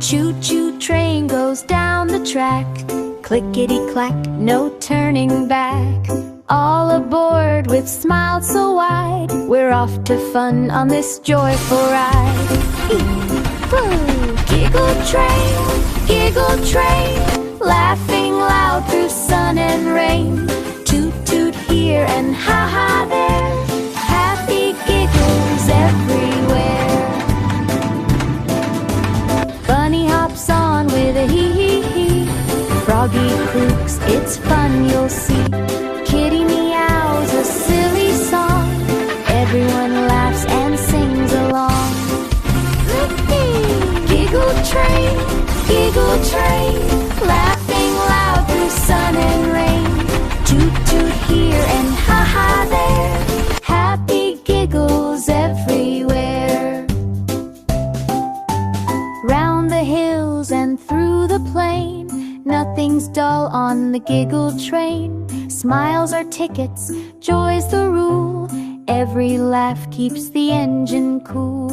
Choo-choo train goes down the track. Clickety-clack, no turning back. All aboard with smiles so wide. We're off to fun on this joyful ride. Hee-hoo! Giggle train, laughing loud through sun and rain. Toot-toot here and ha-ha there. Happy giggles everywhere. Bunny hops on with a hee-hee-hee. Froggy croaks, it's fun you'll see. Kitty meows a silly song. Everyone laughs and sings along. Giggle train, laughing loud through sun and rain. Toot-toot here and ha-ha there. Happy giggles everywhere. Round the hills and through the plain, nothing's dull on the giggle train. Smiles are tickets, joy's the rule. Every laugh keeps the engine cool.